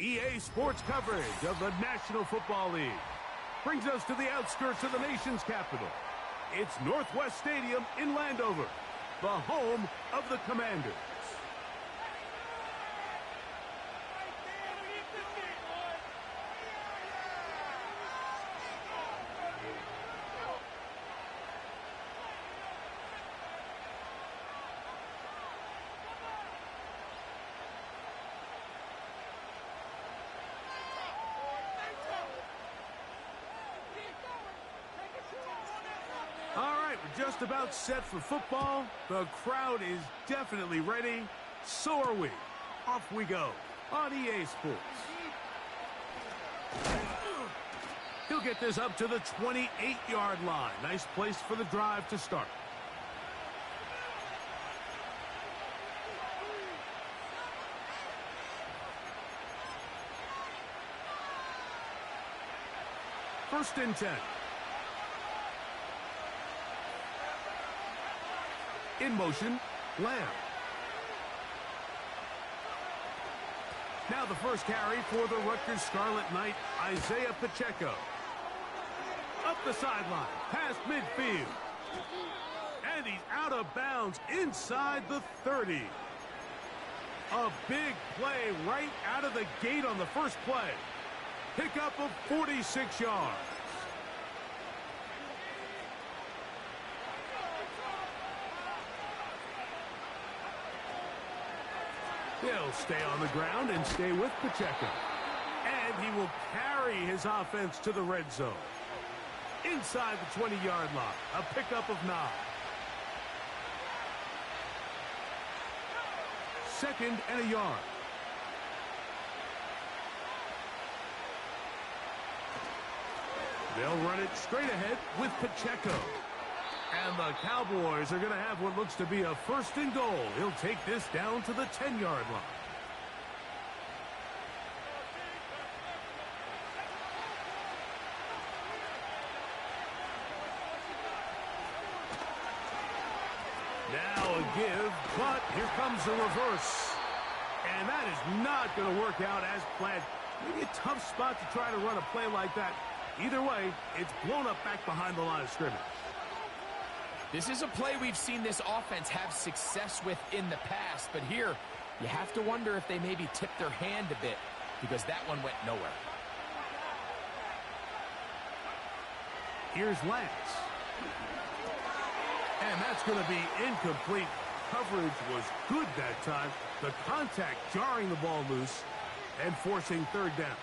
EA Sports coverage of the National Football League brings us to the outskirts of the nation's capital. It's Northwest Stadium in Landover, the home of the Commanders. Just about set for football. The crowd is definitely ready. So are we. Off we go on EA Sports. He'll get this up to the 28-yard line. Nice place for the drive to start. First and 10. In motion, Lamb. Now the first carry for the Rutgers Scarlet Knight, Isaiah Pacheco. Up the sideline, past midfield. And he's out of bounds inside the 30. A big play right out of the gate on the first play. Pickup of 46 yards. He'll stay on the ground and stay with Pacheco. And he will carry his offense to the red zone. Inside the 20-yard line, a pickup of 9. Second and a yard. They'll run it straight ahead with Pacheco. And the Cowboys are going to have what looks to be a first and goal. He'll take this down to the 10-yard line. Now a give, but here comes the reverse. And that is not going to work out as planned. Maybe a tough spot to try to run a play like that. Either way, it's blown up back behind the line of scrimmage. This is a play we've seen this offense have success with in the past, but here you have to wonder if they maybe tipped their hand a bit because that one went nowhere. Here's Lance. And that's going to be incomplete. Coverage was good that time. The contact jarring the ball loose and forcing third down.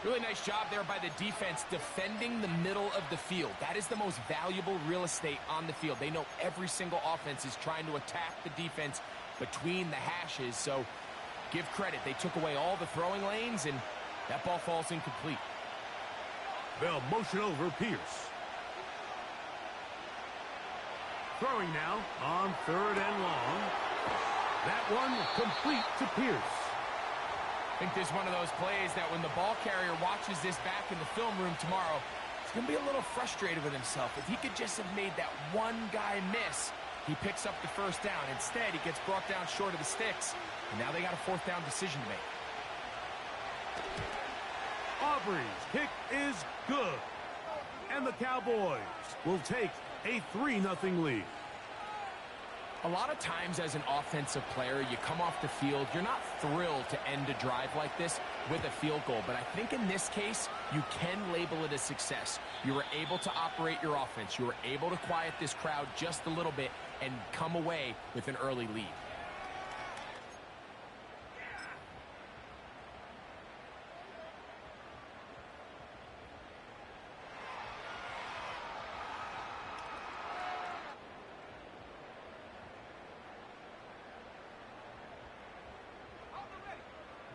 Really nice job there by the defense defending the middle of the field. That is the most valuable real estate on the field. They know every single offense is trying to attack the defense between the hashes, so give credit. They took away all the throwing lanes, and that ball falls incomplete. They'll motion over Pierce. Throwing now on third and long. That one complete to Pierce. I think this is one of those plays that when the ball carrier watches this back in the film room tomorrow, he's going to be a little frustrated with himself. If he could just have made that one guy miss, he picks up the first down. Instead, he gets brought down short of the sticks, and now they got a fourth down decision to make. Aubrey's kick is good. And the Cowboys will take a 3-0 lead. A lot of times as an offensive player, you come off the field, you're not thrilled to end a drive like this with a field goal. But I think in this case, you can label it a success. You were able to operate your offense. You were able to quiet this crowd just a little bit and come away with an early lead.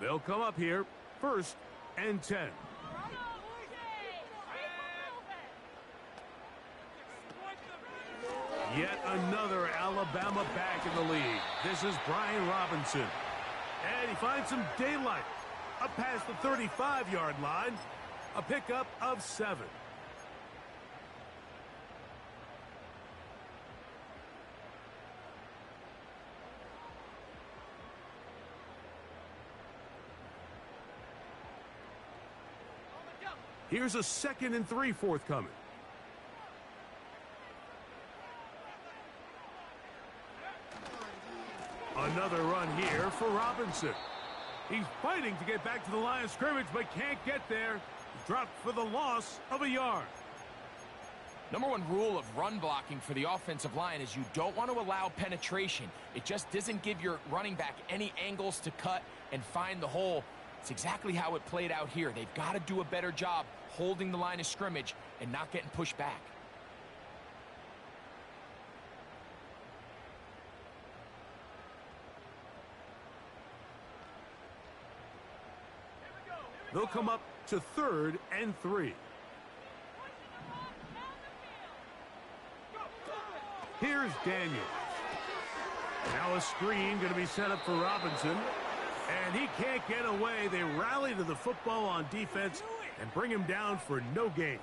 They'll come up here, first and 10. Yet another Alabama back in the lead. This is Brian Robinson. And he finds some daylight. Up past the 35-yard line. A pickup of 7. Here's a 2nd and 3 forthcoming. Another run here for Robinson. He's fighting to get back to the line of scrimmage, but can't get there. He dropped for the loss of a yard. Number one rule of run blocking for the offensive line is you don't want to allow penetration. It just doesn't give your running back any angles to cut and find the hole. It's exactly how it played out here. They've got to do a better job holding the line of scrimmage and not getting pushed back. They'll come up to 3rd and 3. Here's Daniels. Now a screen going to be set up for Robinson. And he can't get away. They rally to the football on defense and bring him down for no gain.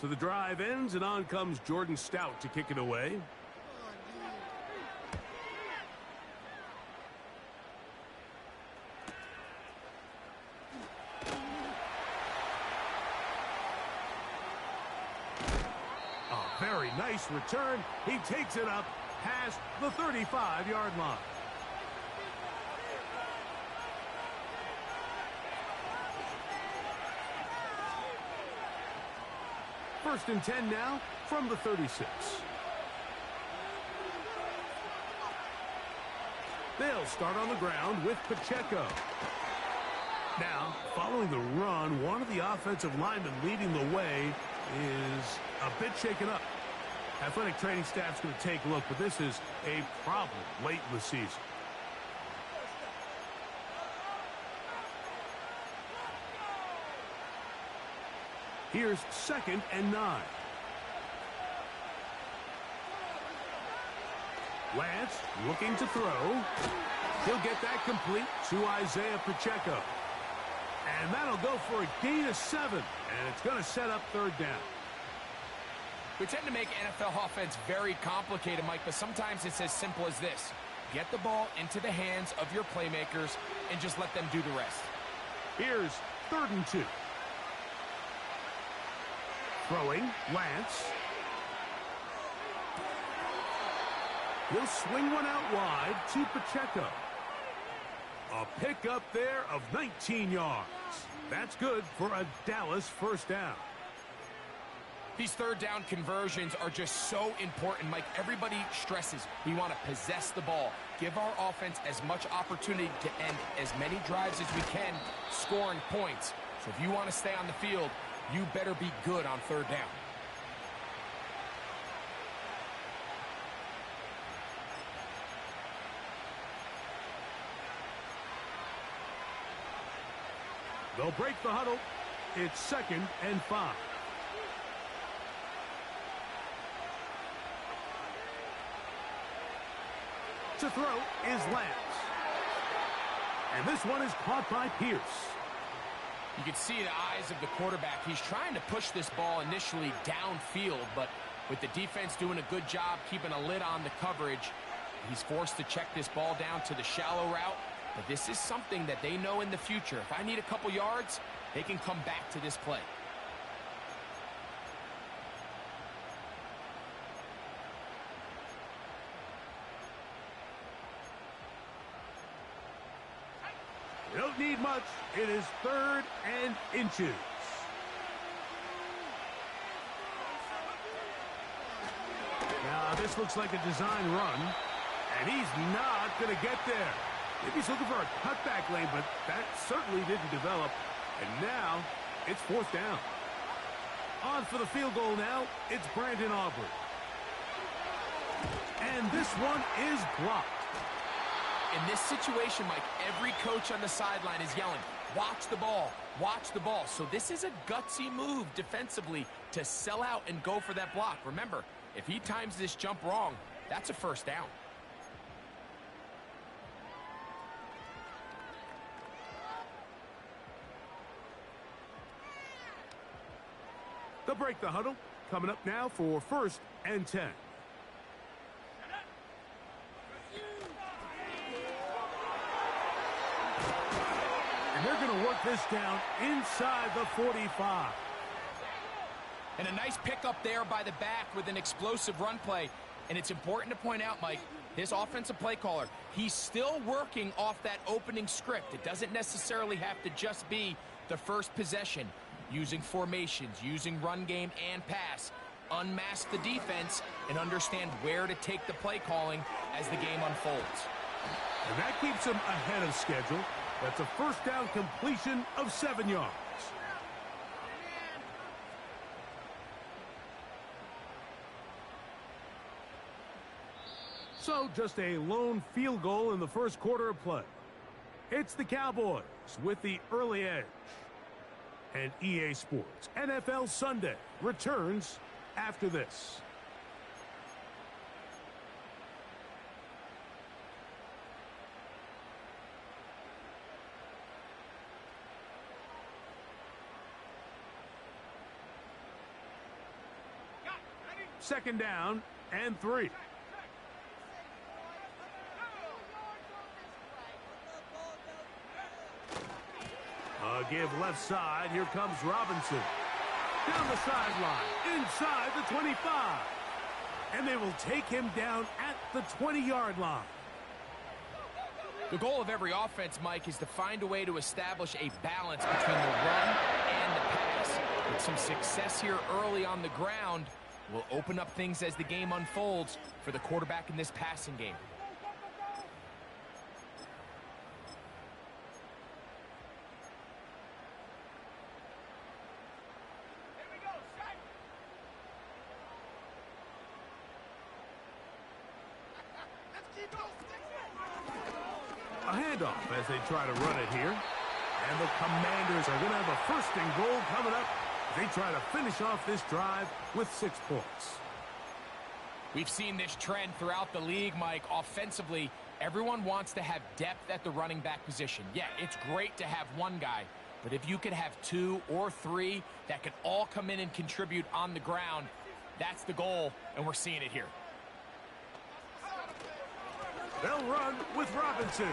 So the drive ends, and on comes Jordan Stout to kick it away. A very nice return. He takes it up past the 35-yard line. First and 10 now from the 36. They'll start on the ground with Pacheco. Now, following the run, one of the offensive linemen leading the way is a bit shaken up. Athletic training staff's going to take a look, but this is a problem late in the season. Here's 2nd and 9. Lance looking to throw. He'll get that complete to Isaiah Pacheco. And that'll go for a gain of 7. And it's going to set up 3rd down. We tend to make NFL offense very complicated, Mike, but sometimes it's as simple as this. Get the ball into the hands of your playmakers and just let them do the rest. Here's 3rd and 2. Throwing, Lance. He'll swing one out wide to Pacheco. A pickup there of 19 yards. That's good for a Dallas 1st down. These 3rd down conversions are just so important, Mike. Everybody stresses we want to possess the ball. Give our offense as much opportunity to end as many drives as we can, scoring points. So if you want to stay on the field, you better be good on 3rd down. They'll break the huddle. It's 2nd and 5. To throw is Lance. And this one is caught by Pierce. You can see the eyes of the quarterback. He's trying to push this ball initially downfield, but with the defense doing a good job keeping a lid on the coverage, he's forced to check this ball down to the shallow route. But this is something that they know in the future. If I need a couple yards, they can come back to this play. You don't need much. It is 3rd and inches. Now, this looks like a design run, and he's not going to get there. Maybe he's looking for a cutback lane, but that certainly didn't develop. And now, it's 4th down. On for the field goal now, it's Brandon Aubrey. And this one is blocked. In this situation, Mike, every coach on the sideline is yelling, watch the ball, watch the ball. So this is a gutsy move defensively to sell out and go for that block. Remember, if he times this jump wrong, that's a 1st down. They'll break the huddle. Coming up now for 1st and 10. And they're going to work this down inside the 45. And a nice pickup there by the back with an explosive run play. And it's important to point out, Mike, this offensive play caller, he's still working off that opening script. It doesn't necessarily have to just be the first possession. Using formations, using run game and pass. Unmask the defense and understand where to take the play calling as the game unfolds. And that keeps him ahead of schedule. That's a first down completion of 7 yards. So just a lone field goal in the first quarter of play. It's the Cowboys with the early edge. And EA Sports NFL Sunday returns after this. Second down and 3. Give left side. Here comes Robinson. Down the sideline. Inside the 25. And they will take him down at the 20-yard line. The goal of every offense, Mike, is to find a way to establish a balance between the run and the pass. With some success here early on the ground will open up things as the game unfolds for the quarterback in this passing game. A handoff as they try to run it here. And the Commanders are going to have a first and goal coming up. They try to finish off this drive with 6 points. We've seen this trend throughout the league, Mike. Offensively, everyone wants to have depth at the running back position. Yeah, it's great to have one guy, but if you could have 2 or 3 that could all come in and contribute on the ground, that's the goal, and we're seeing it here. They'll run with Robinson.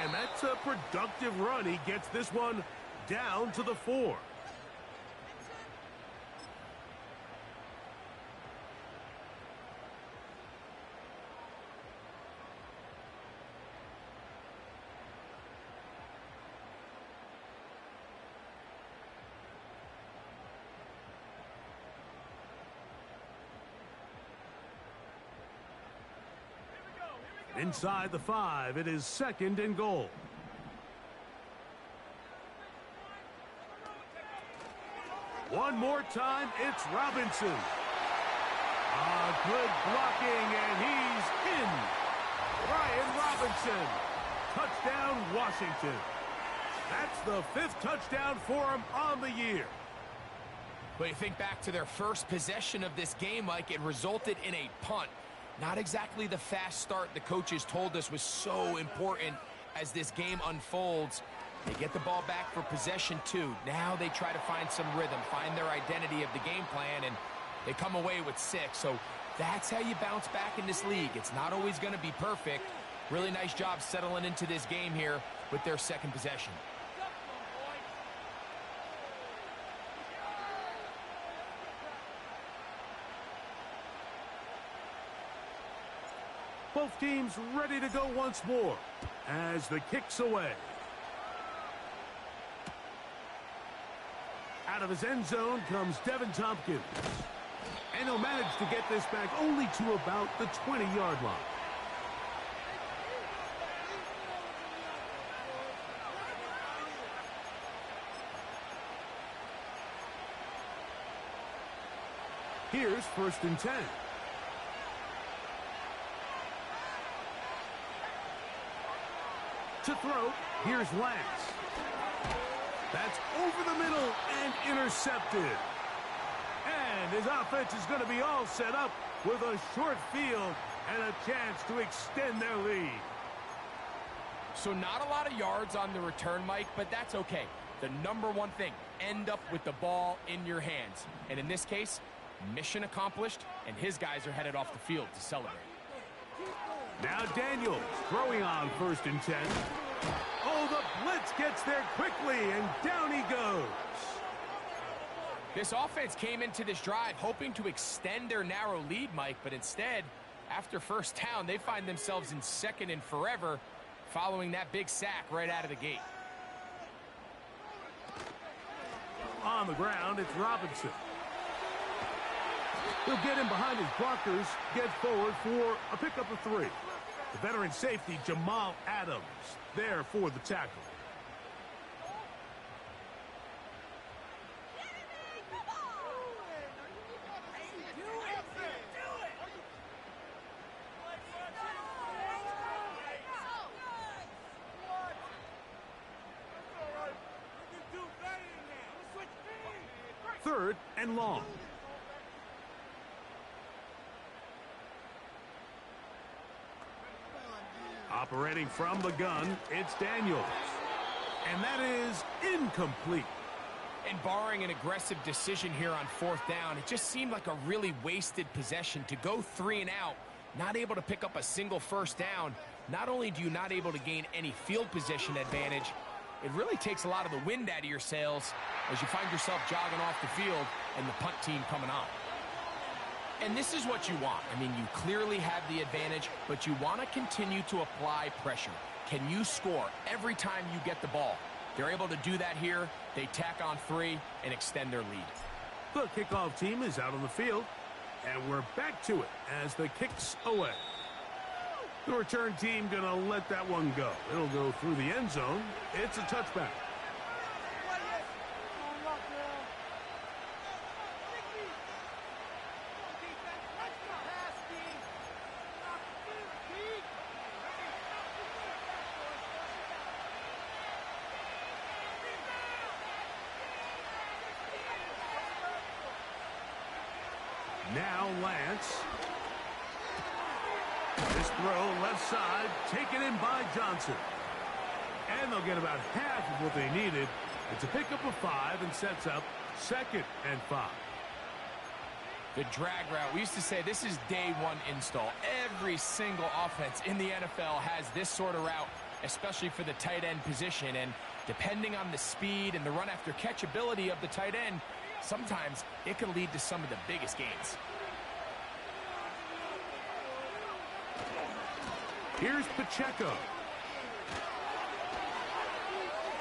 And that's a productive run. He gets this one down to the 4. Inside the 5, it is second and goal. One more time, it's Robinson. Good blocking, and he's in. Brian Robinson. Touchdown, Washington. That's the 5th touchdown for him on the year. But you think back to their first possession of this game, Mike, it resulted in a punt. Not exactly the fast start the coaches told us was so important as this game unfolds. They get the ball back for possession 2. Now they try to find some rhythm, find their identity of the game plan, and they come away with 6. So that's how you bounce back in this league. It's not always going to be perfect. Really nice job settling into this game here with their second possession. Both teams ready to go once more as the kick's away. Out of his end zone comes Devin Tompkins. And he'll manage to get this back only to about the 20-yard line. Here's 1st and 10. To throw, here's Lance. That's over the middle and intercepted. And his offense is going to be all set up with a short field and a chance to extend their lead. So not a lot of yards on the return, Mike, but that's okay. The number one thing, end up with the ball in your hands. And in this case, mission accomplished, and his guys are headed off the field to celebrate. Now Daniels throwing on 1st and 10. Oh, the blitz gets there quickly, and down he goes. This offense came into this drive hoping to extend their narrow lead, Mike, but instead, after 1st down, they find themselves in 2nd and forever following that big sack right out of the gate. On the ground, it's Robinson. He'll get in behind his blockers, get forward for a pickup of 3. The veteran safety, Jamal Adams, there for the tackle. Third and long. Operating from the gun, it's Daniels. And that is incomplete. And barring an aggressive decision here on 4th down, it just seemed like a really wasted possession to go 3 and out, not able to pick up a single 1st down. Not only do you not able to gain any field position advantage, it really takes a lot of the wind out of your sails as you find yourself jogging off the field and the punt team coming on. And this is what you want. I mean, you clearly have the advantage, but you want to continue to apply pressure. Can you score every time you get the ball? They're able to do that here. They tack on 3 and extend their lead. The kickoff team is out on the field, and we're back to it as the kick's away. The return team going to let that one go. It'll go through the end zone. It's a touchback. Now Lance. This throw left side taken in by Johnson. And they'll get about half of what they needed. It's a pickup of 5 and sets up 2nd and 5. The drag route. We used to say this is day 1 install. Every single offense in the NFL has this sort of route, especially for the tight end position. And depending on the speed and the run after catch ability of the tight end, sometimes it can lead to some of the biggest gains. Here's Pacheco.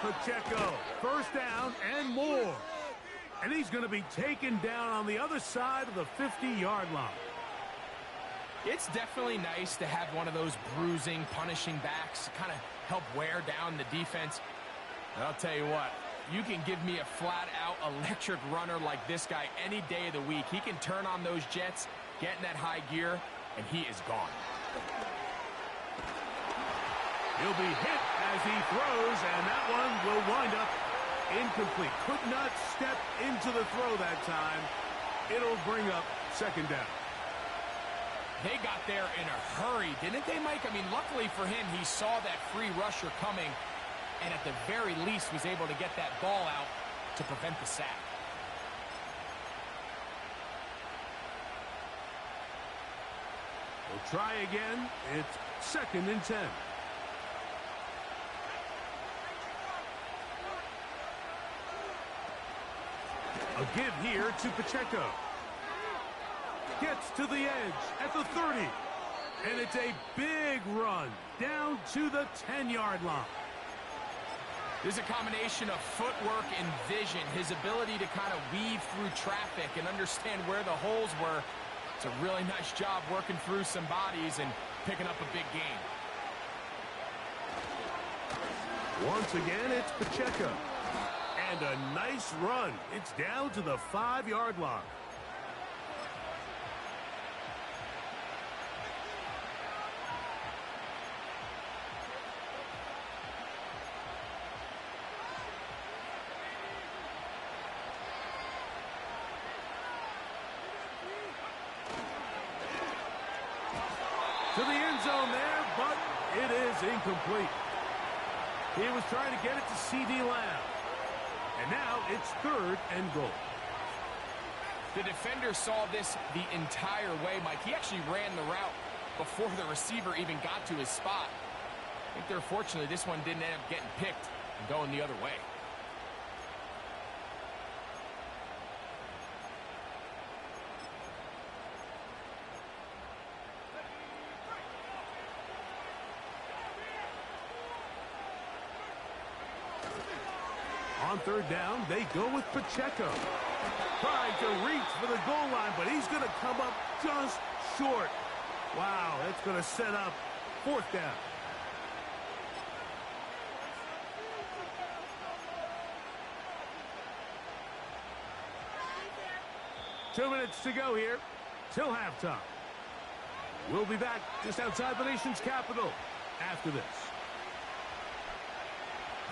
Pacheco, 1st down and more. And he's going to be taken down on the other side of the 50-yard line. It's definitely nice to have one of those bruising, punishing backs to kind of help wear down the defense. And I'll tell you what, you can give me a flat-out electric runner like this guy any day of the week. He can turn on those jets, get in that high gear, and he is gone. He'll be hit as he throws, and that one will wind up incomplete. Could not step into the throw that time. It'll bring up 2nd down. They got there in a hurry, didn't they, Mike? I mean, luckily for him, he saw that free rusher coming, and at the very least was able to get that ball out to prevent the sack. We'll try again. It's 2nd and 10. A give here to Pacheco. Gets to the edge at the 30. And it's a big run down to the 10-yard line. There's a combination of footwork and vision, his ability to kind of weave through traffic and understand where the holes were. It's a really nice job working through some bodies and picking up a big gain. Once again, it's Pacheco. And a nice run. It's down to the 5-yard line. To the end zone there, but it is incomplete. He was trying to get it to C.D. Lamb. And now it's 3rd and goal. The defender saw this the entire way, Mike. He actually ran the route before the receiver even got to his spot. I think they're fortunate this one didn't end up getting picked and going the other way. On third down, they go with Pacheco. Trying to reach for the goal line, but he's going to come up just short. Wow, that's going to set up fourth down. Two minutes to go here till halftime. We'll be back just outside the nation's capital after this.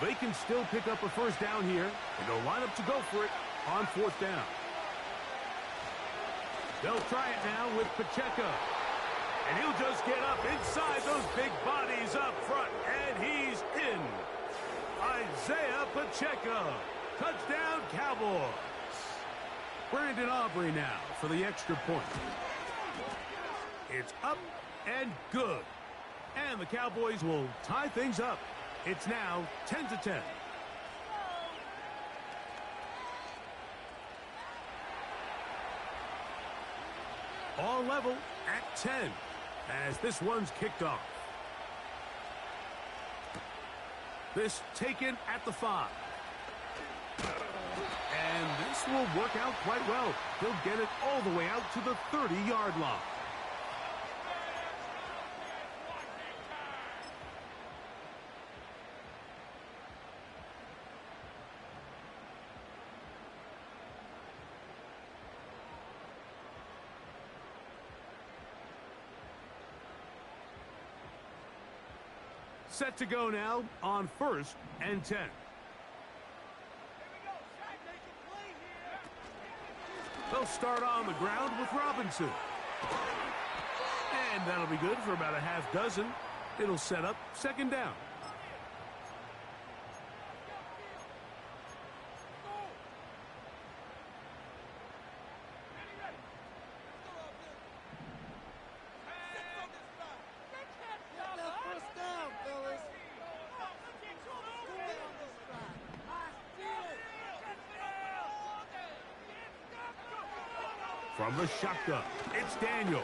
They can still pick up a first down here, and they'll line up to go for it on fourth down. They'll try it now with Pacheco. And he'll just get up inside those big bodies up front, and he's in. Isaiah Pacheco. Touchdown, Cowboys. Brandon Aubrey now for the extra point. It's up and good. And the Cowboys will tie things up. It's now 10-10. All level at 10 as this one's kicked off. This taken at the 5. And this will work out quite well. He'll get it all the way out to the 30-yard line. Set to go now on 1st and 10. They'll start on the ground with Robinson. And that'll be good for about a half dozen. It'll set up second down. From the shotgun, it's Daniels.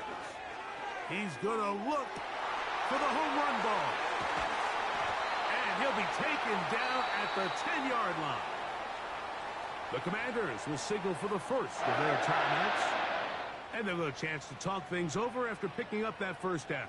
He's going to look for the home run ball. And he'll be taken down at the 10-yard line. The Commanders will signal for the first of their timeouts. And they'll get a chance to talk things over after picking up that first down.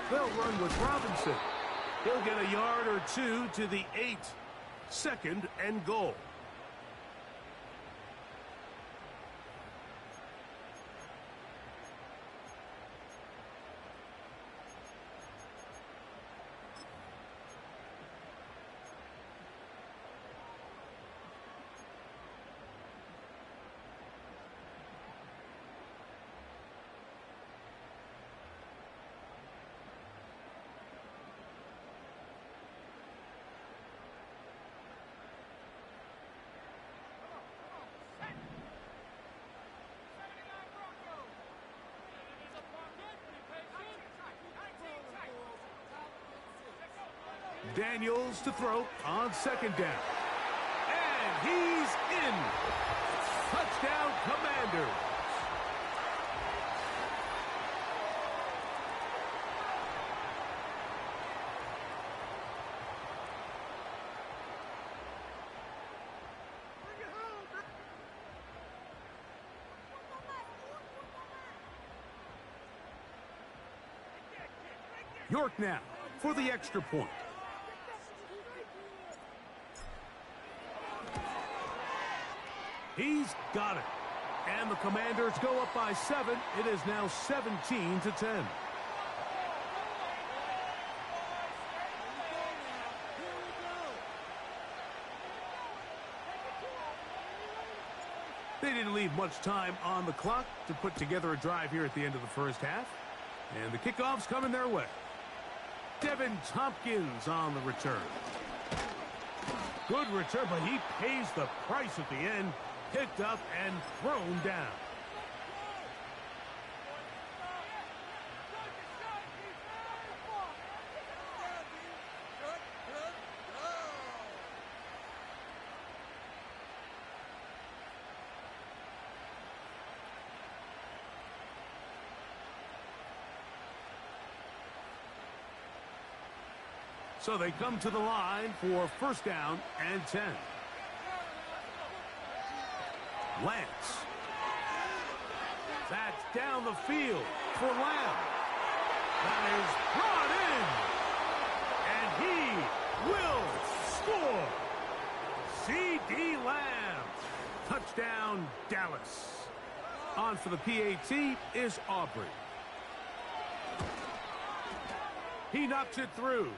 They'll run with Robinson. He'll get a yard or two to the 8. 2nd and goal. Daniels to throw on 2nd down. And he's in. Touchdown, Commanders. York now for the extra point. He's got it. And the Commanders go up by 7. It is now 17-10. They didn't leave much time on the clock to put together a drive here at the end of the first half. And the kickoff's coming their way. Devin Tompkins on the return. Good return, but he pays the price at the end. Picked up and thrown down. So they come to the line for first down and 10. Lance. That's down the field for Lamb. That is brought in. And he will score. C.D. Lamb. Touchdown, Dallas. On for the PAT is Aubrey. He knocks it through.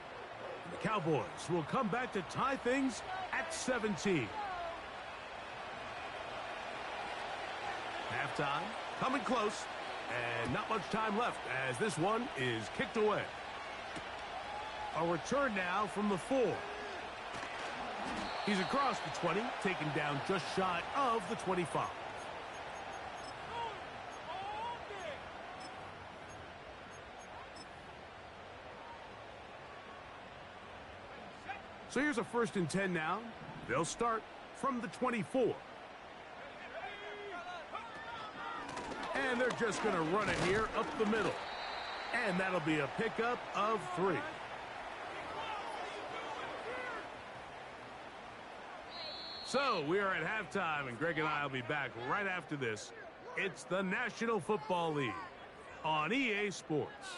The Cowboys will come back to tie things at 17. Halftime coming close, and not much time left as this one is kicked away. A return now from the 4. He's across the 20, taken down just shy of the 25. So here's a 1st and 10 now. They'll start from the 24. And they're just going to run it here up the middle. And that'll be a pickup of 3. So we are at halftime, and Greg and I will be back right after this. It's the National Football League on EA Sports.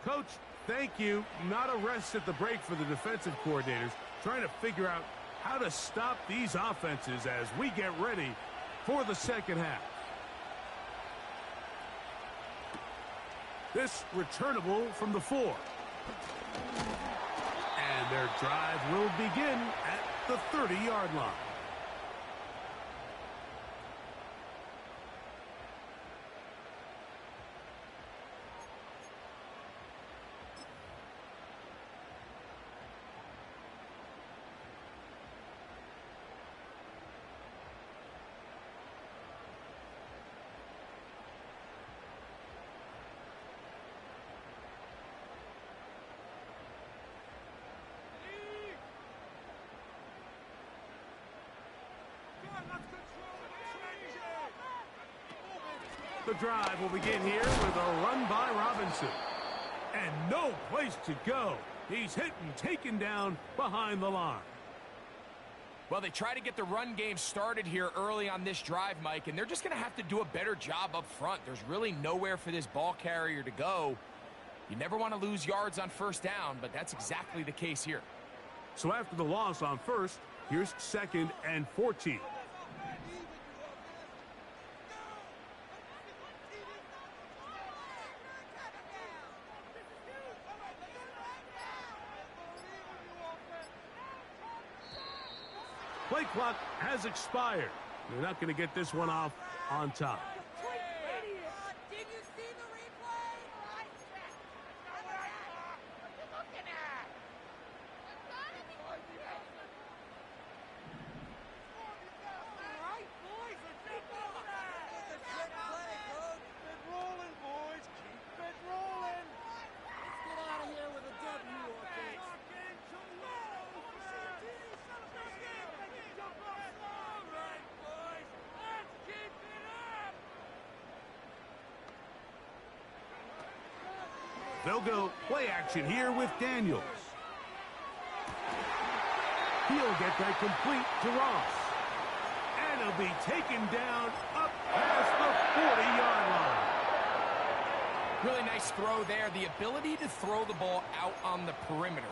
Coach, thank you. Not a rest at the break for the defensive coordinators, trying to figure out how to stop these offenses as we get ready for the second half. This returnable from the 4. And their drive will begin at the 30-yard line. The drive will begin here with a run by Robinson. And no place to go. He's hit and taken down behind the line. Well, they try to get the run game started here early on this drive, Mike, and they're just going to have to do a better job up front. There's really nowhere for this ball carrier to go. You never want to lose yards on first down, but that's exactly the case here. So after the loss on first, here's 2nd and 14. Play clock has expired. They're not going to get this one off on top. Did you see the replay? They'll go play action here with Daniels. He'll get that complete to Ross. And he'll be taken down up past the 40-yard line. Really nice throw there. The ability to throw the ball out on the perimeter.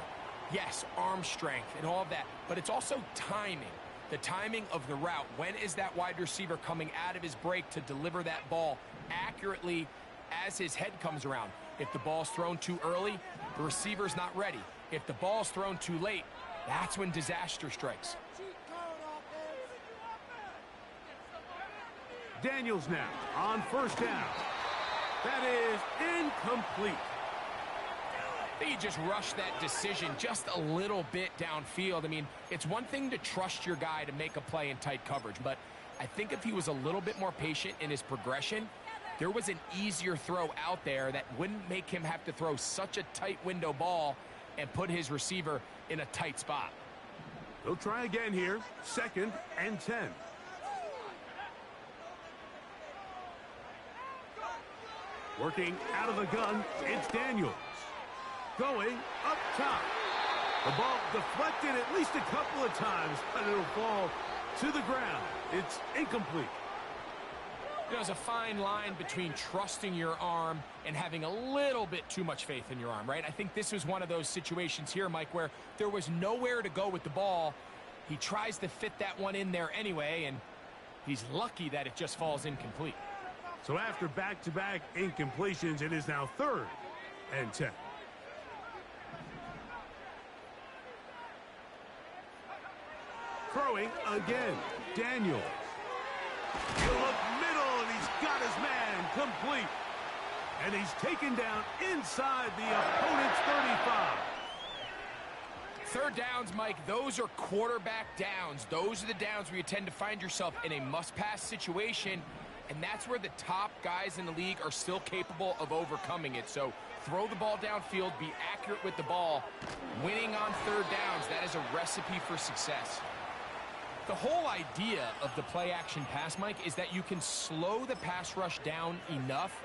Yes, arm strength and all of that, but it's also timing. The timing of the route. When is that wide receiver coming out of his break to deliver that ball accurately as his head comes around? If the ball's thrown too early, the receiver's not ready. If the ball's thrown too late, that's when disaster strikes. Daniels now on first down. That is incomplete. I think he just rushed that decision just a little bit downfield. I mean, it's one thing to trust your guy to make a play in tight coverage, but I think if he was a little bit more patient in his progression, there was an easier throw out there that wouldn't make him have to throw such a tight window ball and put his receiver in a tight spot. They'll try again here. 2nd and 10. Working out of the gun, it's Daniels. Going up top. The ball deflected at least a couple of times, but it'll fall to the ground. It's incomplete. There's a fine line between trusting your arm and having a little bit too much faith in your arm, right? I think this was one of those situations here, Mike, where there was nowhere to go with the ball. He tries to fit that one in there anyway, and he's lucky that it just falls incomplete. So after back-to-back incompletions, it is now 3rd and 10. Throwing again, Daniels. He'll look middle, and he's got his man complete. And he's taken down inside the opponent's 35. 3rd downs, Mike, those are quarterback downs. Those are the downs where you tend to find yourself in a must-pass situation, and that's where the top guys in the league are still capable of overcoming it. So throw the ball downfield, be accurate with the ball. Winning on 3rd downs, that is a recipe for success. The whole idea of the play-action pass, Mike, is that you can slow the pass rush down enough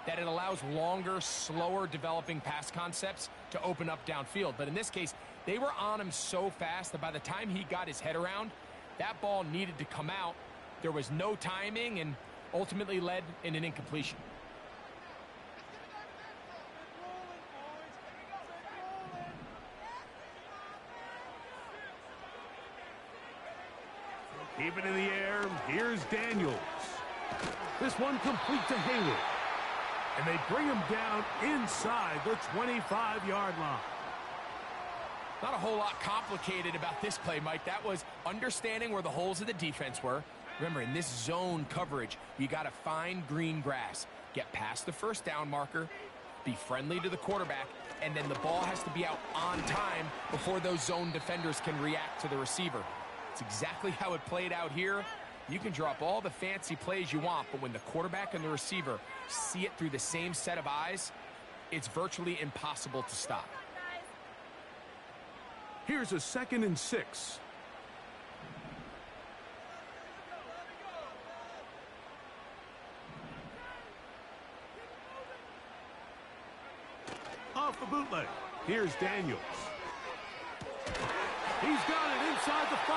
that it allows longer, slower developing pass concepts to open up downfield. But in this case, they were on him so fast that by the time he got his head around, that ball needed to come out. There was no timing and ultimately led in an incompletion. Keep it in the air. Here's Daniels. This one complete to Hayward. And they bring him down inside the 25-yard line. Not a whole lot complicated about this play, Mike. That was understanding where the holes of the defense were. Remember, in this zone coverage, you got to find green grass. Get past the 1st down marker, be friendly to the quarterback, and then the ball has to be out on time before those zone defenders can react to the receiver. It's exactly how it played out here. You can drop all the fancy plays you want, but when the quarterback and the receiver see it through the same set of eyes, it's virtually impossible to stop. Here's a 2nd and 6. Off the bootleg. Here's Daniels. He's got it inside the 5.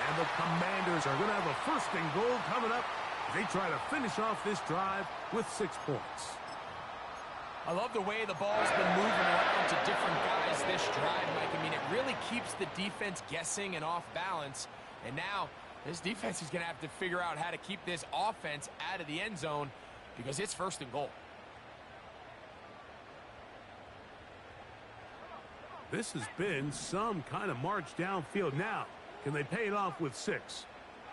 And the Commanders are going to have a 1st and goal coming up as they try to finish off this drive with 6 points. I love the way the ball's been moving around to different guys this drive, Mike. I mean, it really keeps the defense guessing and off balance. And now this defense is going to have to figure out how to keep this offense out of the end zone because it's 1st and goal. This has been some kind of march downfield. Now, can they pay it off with 6?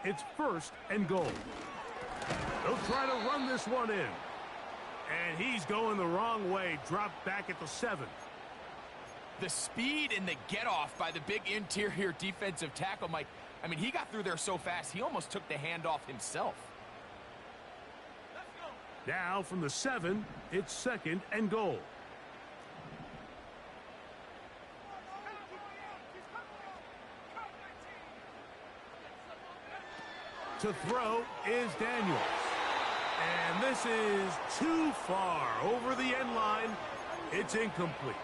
It's 1st and goal. They'll try to run this one in. And he's going the wrong way. Dropped back at the 7. The speed and the get-off by the big interior defensive tackle, Mike. I mean, he got through there so fast, he almost took the handoff himself. Now from the 7, it's 2nd and goal. To throw is Daniels. And this is too far over the end line. It's incomplete.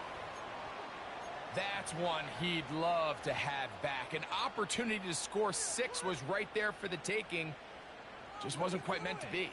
That's one he'd love to have back. An opportunity to score 6 was right there for the taking. Just wasn't quite meant to be.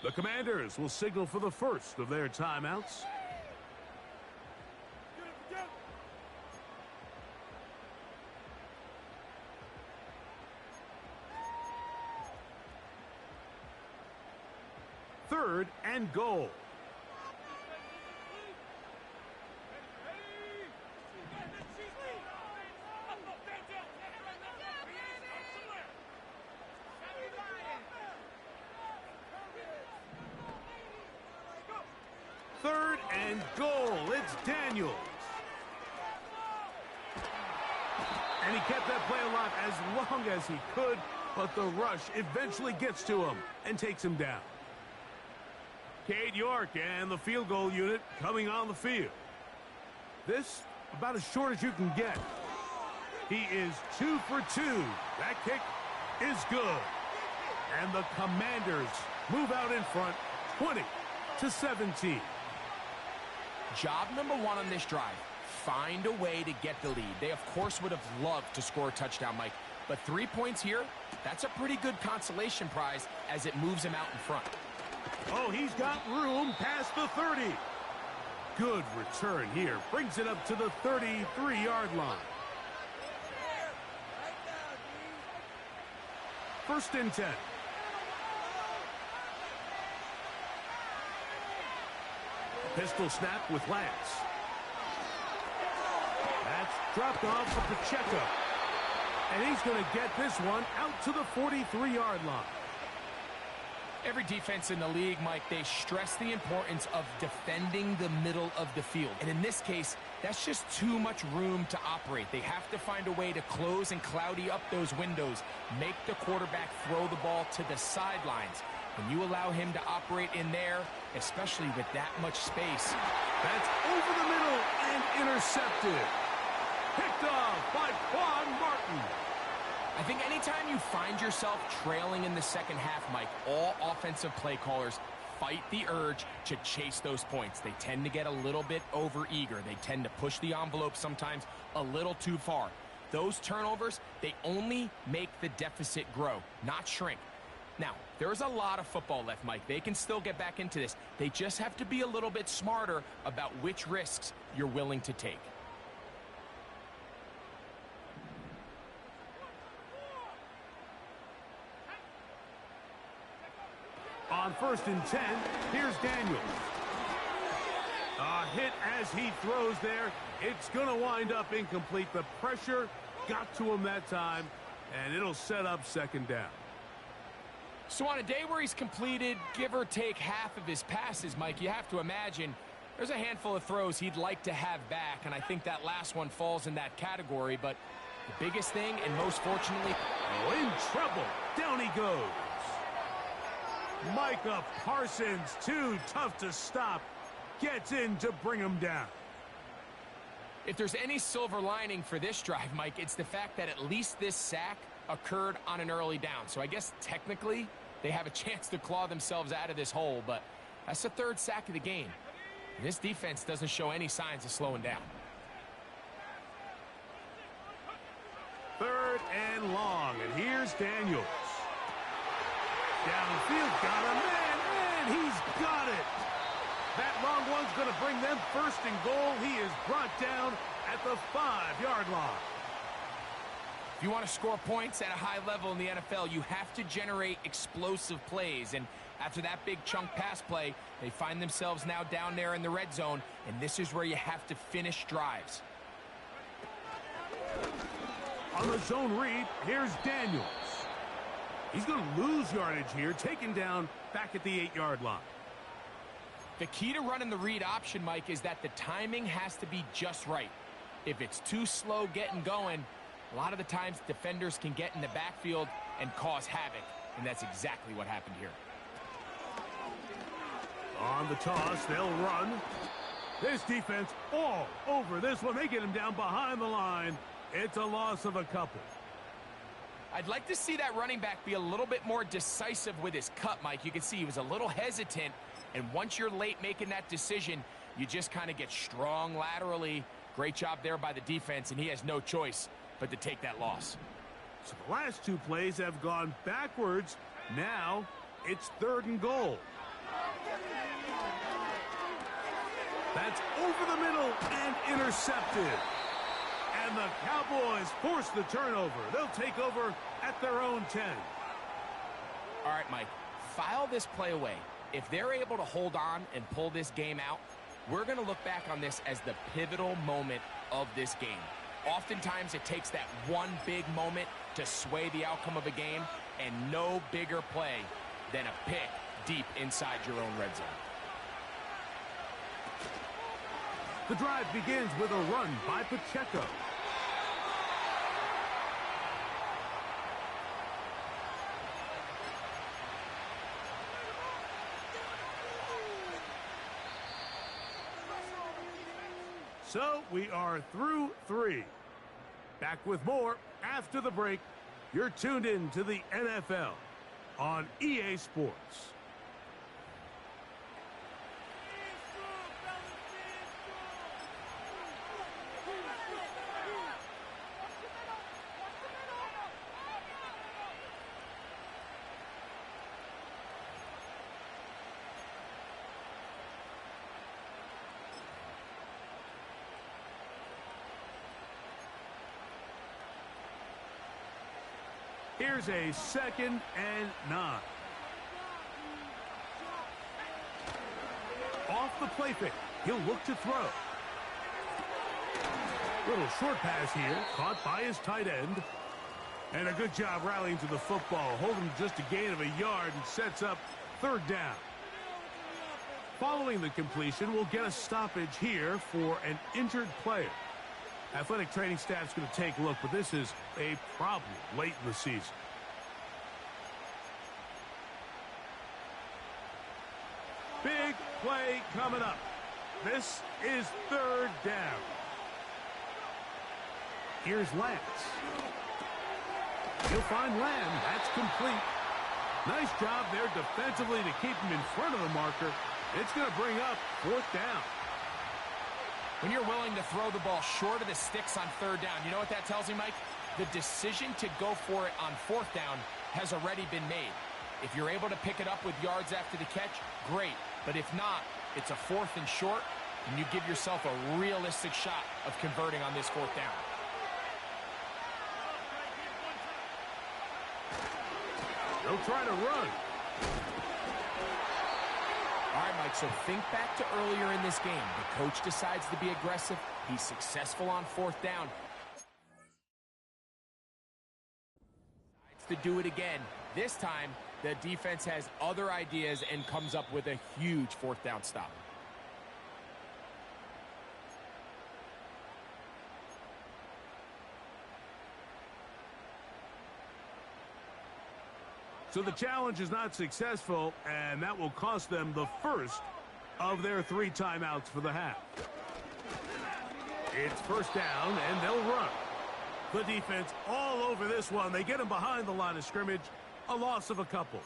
The Commanders will signal for the first of their timeouts. Third and goal. Third and goal. It's Daniels. And he kept that play alive as long as he could, but the rush eventually gets to him and takes him down. Cade York and the field goal unit coming on the field. This about as short as you can get. He is 2 for 2. That kick is good. And the Commanders move out in front 20-17. Job number 1 on this drive, find a way to get the lead. They, of course, would have loved to score a touchdown, Mike. But 3 points here, that's a pretty good consolation prize as it moves him out in front. Oh, he's got room past the 30. Good return here. Brings it up to the 33-yard line. First and 10. Pistol snap with Lance. That's dropped off for Pacheco. And he's going to get this one out to the 43-yard line. Every defense in the league, Mike, they stress the importance of defending the middle of the field. And in this case, that's just too much room to operate. They have to find a way to close and cloudy up those windows, make the quarterback throw the ball to the sidelines. When you allow him to operate in there, especially with that much space. That's over the middle and intercepted. Picked off by Quan Martin. I think anytime you find yourself trailing in the second half, Mike, all offensive play callers fight the urge to chase those points. They tend to get a little bit overeager. They tend to push the envelope sometimes a little too far. Those turnovers, they only make the deficit grow, not shrink. Now, there's a lot of football left, Mike. They can still get back into this. They just have to be a little bit smarter about which risks you're willing to take. On first and 10, here's Daniels. A hit as he throws there. It's going to wind up incomplete. The pressure got to him that time, and it'll set up second down. So on a day where he's completed, give or take half of his passes, Mike, you have to imagine there's a handful of throws he'd like to have back, and I think that last one falls in that category. But the biggest thing, and most fortunately... Oh, in trouble. Down he goes. Micah Parsons, too tough to stop, gets in to bring him down. If there's any silver lining for this drive, Mike, it's the fact that at least this sack occurred on an early down. So I guess technically they have a chance to claw themselves out of this hole, but that's the third sack of the game. And this defense doesn't show any signs of slowing down. Third and long, and here's Daniels. Downfield, got a man, and he's got it. That long one's going to bring them first and goal. He is brought down at the 5-yard line. If you want to score points at a high level in the NFL, you have to generate explosive plays. And after that big chunk pass play, they find themselves now down there in the red zone, and this is where you have to finish drives. On the zone read, here's Daniels. He's going to lose yardage here, taken down back at the 8-yard line. The key to running the read option, Mike, is that the timing has to be just right. If it's too slow getting going, A lot of the times, defenders can get in the backfield and cause havoc, and that's exactly what happened here. On the toss, they'll run. This defense all over this one. They get him down behind the line. It's a loss of a couple. I'd like to see that running back be a little bit more decisive with his cut, Mike. You can see he was a little hesitant, and once you're late making that decision, you just kind of get strong laterally. Great job there by the defense, and he has no choice but to take that loss. So the last two plays have gone backwards. Now it's 3rd and goal. That's over the middle and intercepted. And the Cowboys force the turnover. They'll take over at their own 10. All right, Mike, file this play away. If they're able to hold on and pull this game out, we're going to look back on this as the pivotal moment of this game. Oftentimes, it takes that one big moment to sway the outcome of a game, and no bigger play than a pick deep inside your own red zone. The drive begins with a run by Pacheco. So we are through 3. Back with more after the break. You're tuned in to the NFL on EA Sports. Here's a 2nd and 9. Off the play fake. He'll look to throw. Little short pass here, caught by his tight end. And a good job rallying to the football, holding just a gain of a yard and sets up 3rd down. Following the completion, we'll get a stoppage here for an injured player. Athletic training staff's going to take a look, but this is a problem late in the season. Big play coming up. This is 3rd down. Here's Lance. He'll find Lamb. That's complete. Nice job there defensively to keep him in front of the marker. It's going to bring up 4th down. When you're willing to throw the ball short of the sticks on 3rd down, you know what that tells me, Mike? The decision to go for it on 4th down has already been made. If you're able to pick it up with yards after the catch, great. But if not, it's a 4th and short, and you give yourself a realistic shot of converting on this 4th down. They'll try to run. All right, Mike, so think back to earlier in this game. The coach decides to be aggressive. He's successful on 4th down. Decides to do it again. This time, the defense has other ideas and comes up with a huge 4th down stop. So the challenge is not successful, and that will cost them the first of their 3 timeouts for the half. It's 1st down, and they'll run. The defense all over this one. They get him behind the line of scrimmage. A loss of a couple.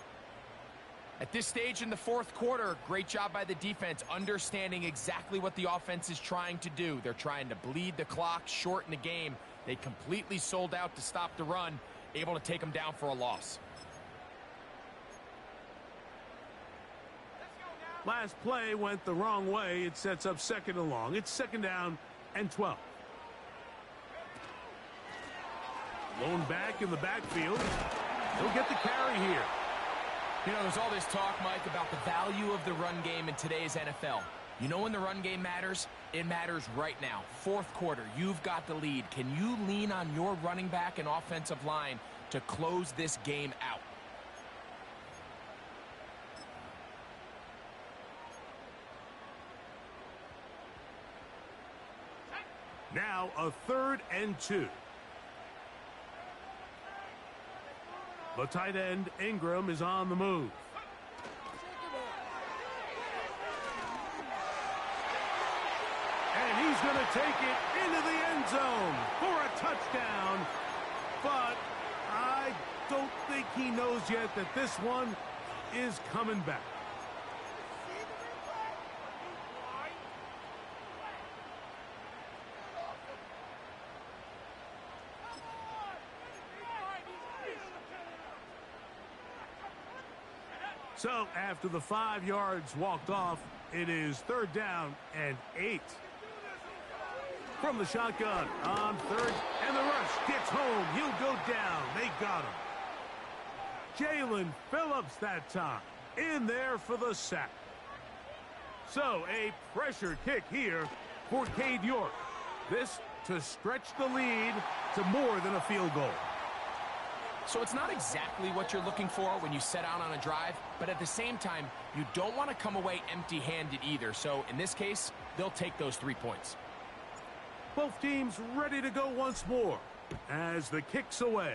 At this stage in the 4th quarter, great job by the defense, understanding exactly what the offense is trying to do. They're trying to bleed the clock, shorten the game. They completely sold out to stop the run, able to take them down for a loss. Last play went the wrong way. It sets up 2nd and long. It's 2nd down and 12. Lone back in the backfield. He'll get the carry here. You know, there's all this talk, Mike, about the value of the run game in today's NFL. You know when the run game matters? It matters right now. 4th quarter, you've got the lead. Can you lean on your running back and offensive line to close this game out? Now a 3rd and 2. The tight end, Ingram, is on the move. And he's going to take it into the end zone for a touchdown. But I don't think he knows yet that this one is coming back. So after the 5 yards walked off, it is 3rd down and 8. From the shotgun on 3rd, and the rush gets home. He'll go down. They got him. Jalen Phillips that time in there for the sack. So a pressure kick here for Cade York. This to stretch the lead to more than a field goal. So it's not exactly what you're looking for when you set out on a drive, but at the same time, you don't want to come away empty-handed either. So in this case, they'll take those 3 points. Both teams ready to go once more as the kick's away.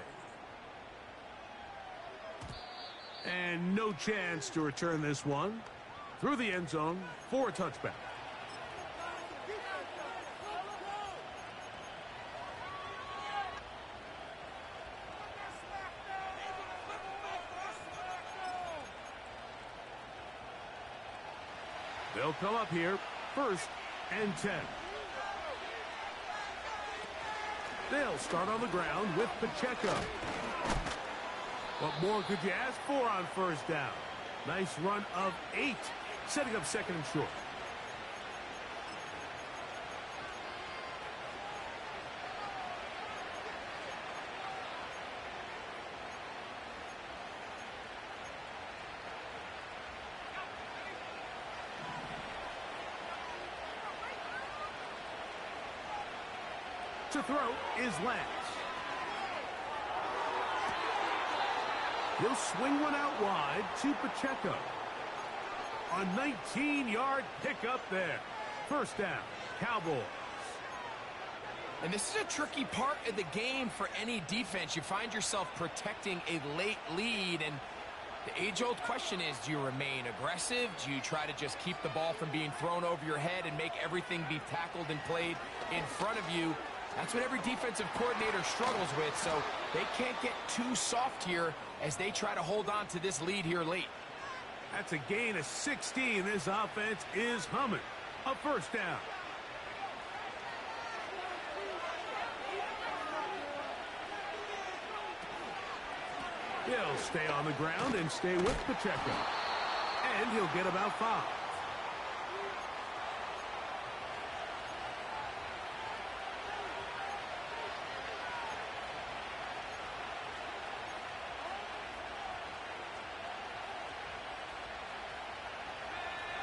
And no chance to return this one through the end zone for a touchback. They'll come up here, 1st and 10. They'll start on the ground with Pacheco. What more could you ask for on 1st down? Nice run of 8, setting up 2nd and short. To throw is Lance. He'll swing one out wide to Pacheco. A 19-yard pickup there. 1st down, Cowboys. And this is a tricky part of the game for any defense. You find yourself protecting a late lead, and the age-old question is, do you remain aggressive? Do you try to just keep the ball from being thrown over your head and make everything be tackled and played in front of you? That's what every defensive coordinator struggles with, so they can't get too soft here as they try to hold on to this lead here late. That's a gain of 16. This offense is humming. A 1st down. He'll stay on the ground and stay with Pacheco. And he'll get about 5.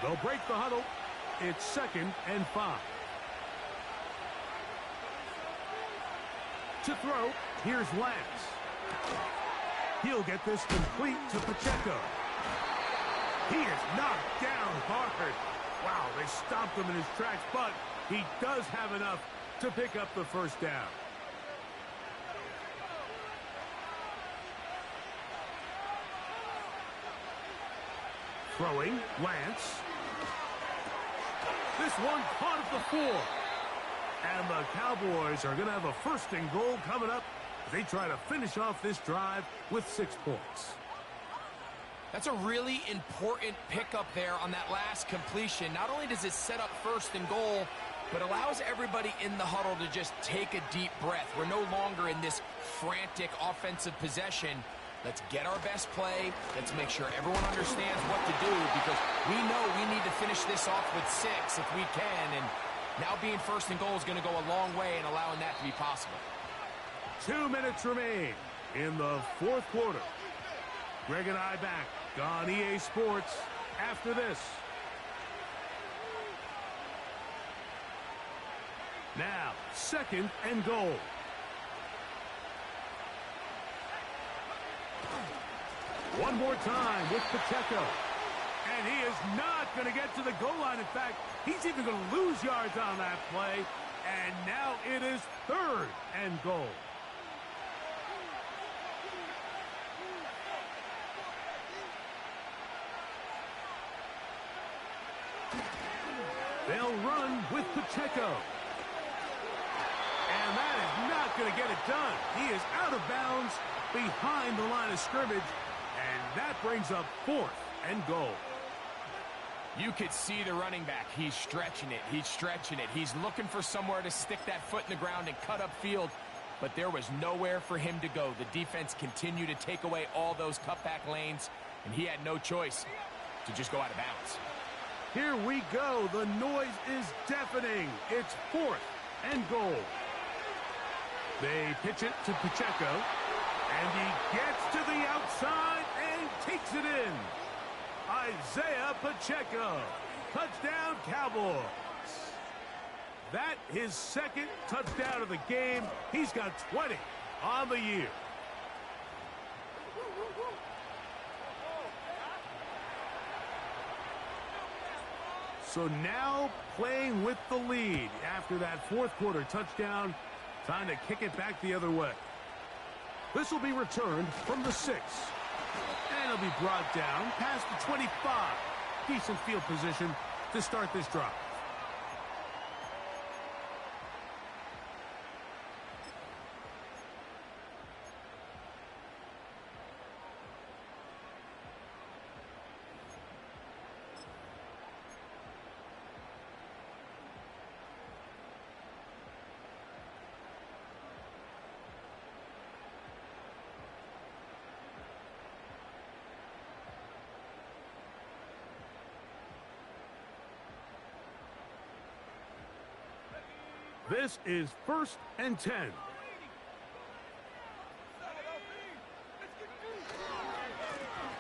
They'll break the huddle. It's 2nd and 5. To throw, here's Lance. He'll get this complete to Pacheco. He is knocked down hard. Wow, they stopped him in his tracks, but he does have enough to pick up the 1st down. Throwing, Lance. This one caught at the 4. And the Cowboys are going to have a 1st and goal coming up as they try to finish off this drive with 6 points. That's a really important pickup there on that last completion. Not only does it set up 1st and goal, but allows everybody in the huddle to just take a deep breath. We're no longer in this frantic offensive possession. Let's get our best play. Let's make sure everyone understands what to do, because we know we need to finish this off with 6 if we can. And now being 1st and goal is going to go a long way in allowing that to be possible. 2 minutes remain in the 4th quarter. Greg and I back on EA Sports after this. Now, 2nd and goal. One more time with Pacheco. And he is not going to get to the goal line. In fact, he's even going to lose yards on that play. And now it is 3rd and goal. They'll run with Pacheco. And that is not going to get it done. He is out of bounds behind the line of scrimmage. And that brings up 4th and goal. You could see the running back. He's stretching it. He's stretching it. He's looking for somewhere to stick that foot in the ground and cut upfield. But there was nowhere for him to go. The defense continued to take away all those cutback lanes, and he had no choice to just go out of bounds. Here we go. The noise is deafening. It's 4th and goal. They pitch it to Pacheco, and he gets to the outside and takes it in. Isaiah Pacheco. Touchdown, Cowboys. That his 2nd touchdown of the game. He's got 20 on the year. So now playing with the lead after that 4th quarter touchdown. Time to kick it back the other way. This will be returned from the 6. And it'll be brought down past the 25. Decent field position to start this drive. This is 1st and 10.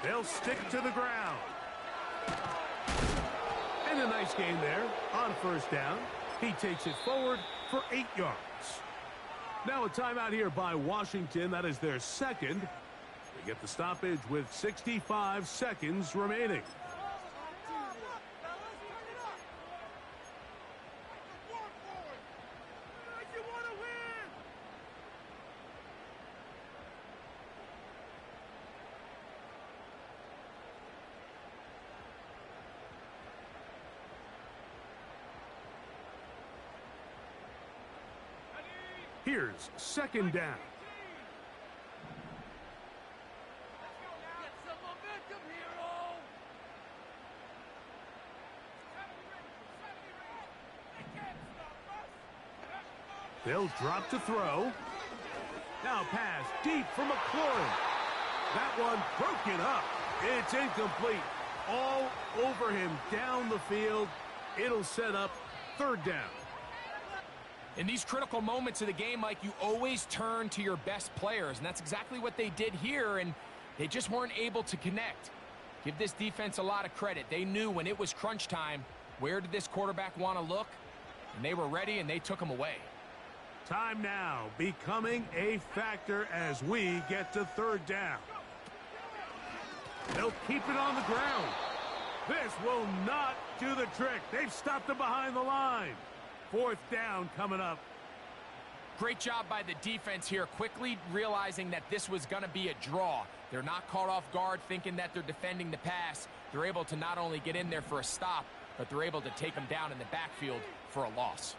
They'll stick to the ground. And a nice gain there on 1st down. He takes it forward for 8 yards. Now a timeout here by Washington. That is their 2nd. They get the stoppage with 65 seconds remaining. Here's 2nd down. They'll drop to throw. Now pass deep for McLaurin. That one broken up. It's incomplete. All over him down the field. It'll set up 3rd down. In these critical moments of the game, Mike, you always turn to your best players, and that's exactly what they did here, and they just weren't able to connect. Give this defense a lot of credit. They knew when it was crunch time, where did this quarterback want to look, and they were ready, and they took him away. Time now becoming a factor as we get to 3rd down. They'll keep it on the ground. This will not do the trick. They've stopped him behind the line. 4th down coming up. Great job by the defense here, quickly realizing that this was going to be a draw. They're not caught off guard thinking that they're defending the pass. They're able to not only get in there for a stop, but they're able to take him down in the backfield for a loss.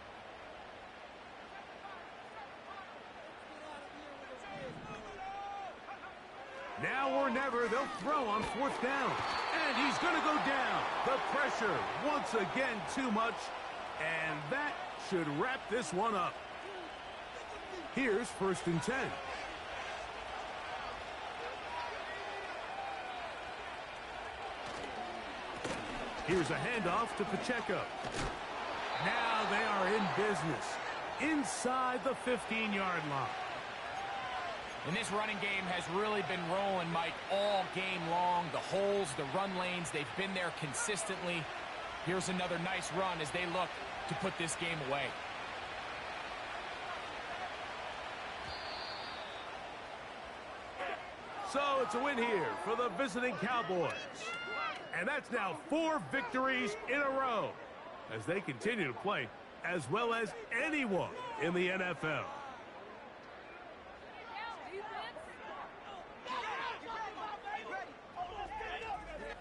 Now or never, they'll throw on 4th down. And he's going to go down. The pressure, once again, too much. And that should wrap this one up. Here's 1st and 10. Here's a handoff to Pacheco. Now they are in business inside the 15-yard line. And this running game has really been rolling, Mike, all game long. The holes, the run lanes, they've been there consistently. Here's another nice run as they look to put this game away. So it's a win here for the visiting Cowboys. And that's now 4 victories in a row as they continue to play as well as anyone in the NFL.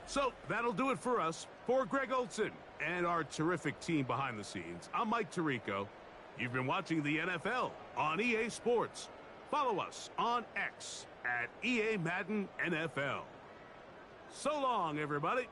So that'll do it for us. For Greg Olson, and our terrific team behind the scenes. I'm Mike Tirico. You've been watching the NFL on EA Sports. Follow us on X at EA Madden NFL. So long, everybody.